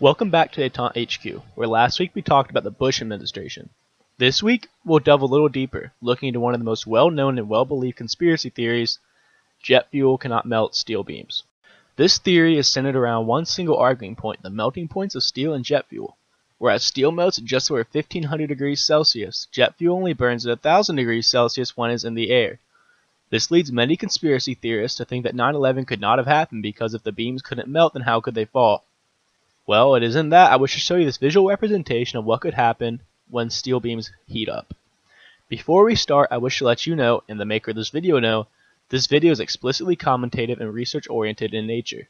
Welcome back to DetenteHQ, where last week we talked about the Bush administration. This week, we'll delve a little deeper, looking into one of the most well-known and well-believed conspiracy theories: jet fuel cannot melt steel beams. This theory is centered around one single arguing point: the melting points of steel and jet fuel. Whereas steel melts at just over 1500 degrees Celsius, jet fuel only burns at 1000 degrees Celsius when it's in the air. This leads many conspiracy theorists to think that 9/11 could not have happened because if the beams couldn't melt, then how could they fall? Well, it is in that I wish to show you this visual representation of what could happen when steel beams heat up. Before we start, I wish to let you know, and the maker of this video know, this video is explicitly commentative and research oriented in nature.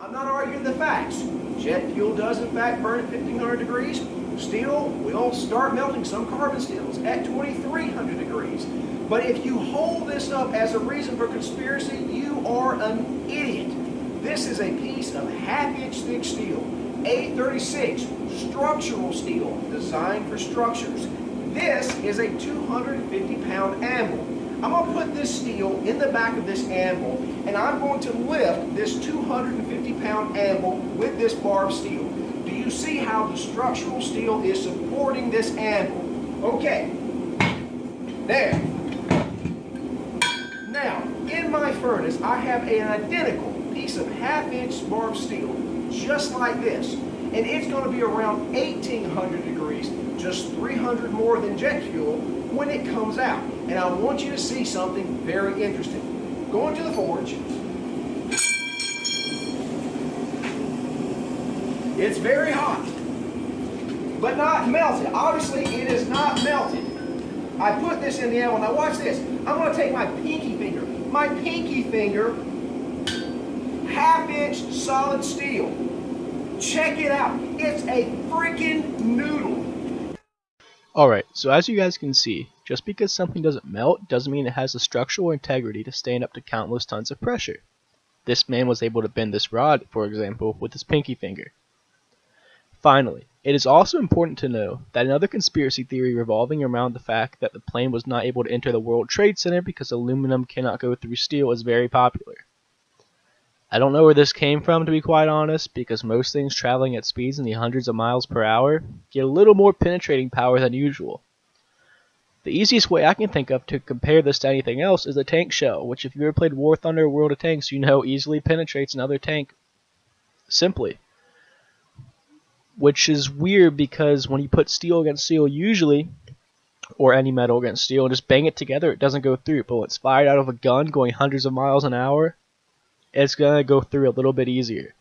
I'm not arguing the facts. Jet fuel does in fact burn at 1500 degrees. Steel will start melting, some carbon steels, at 2300 degrees. But if you hold this up as a reason for conspiracy, you are an idiot. This is a piece of half-inch thick steel, A36 structural steel designed for structures. This is a 250-pound anvil. I'm going to put this steel in the back of this anvil, and I'm going to lift this 250-pound anvil with this bar of steel. Do you see how the structural steel is supporting this anvil? Okay, there. Now, in my furnace, I have an identical piece of half-inch bar of steel, just like this. And it's going to be around 1800 degrees, just 300 more than jet fuel, when it comes out. And I want you to see something very interesting. Go into the forge. It's very hot, but not melted. Obviously, it is not melted. I put this in the anvil. Now watch this. I'm going to take my pinky finger. My pinky finger, half-inch solid steel. Check it out. It's a freaking noodle. Alright, so as you guys can see, just because something doesn't melt doesn't mean it has the structural integrity to stand up to countless tons of pressure. This man was able to bend this rod, for example, with his pinky finger. Finally, it is also important to know that another conspiracy theory revolving around the fact that the plane was not able to enter the World Trade Center because aluminum cannot go through steel is very popular. I don't know where this came from, to be quite honest, because most things traveling at speeds in the hundreds of miles per hour get a little more penetrating power than usual. The easiest way I can think of to compare this to anything else is a tank shell, which if you ever played War Thunder or World of Tanks, you know easily penetrates another tank simply. Which is weird because when you put steel against steel usually, or any metal against steel, and just bang it together, it doesn't go through. But when it's fired out of a gun going hundreds of miles an hour, it's going to go through a little bit easier.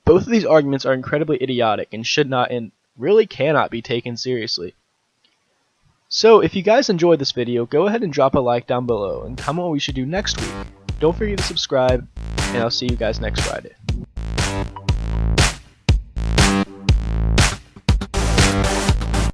Both of these arguments are incredibly idiotic and should not and really cannot be taken seriously. So if you guys enjoyed this video, go ahead and drop a like down below and comment what we should do next week. Don't forget to subscribe, and I'll see you guys next Friday.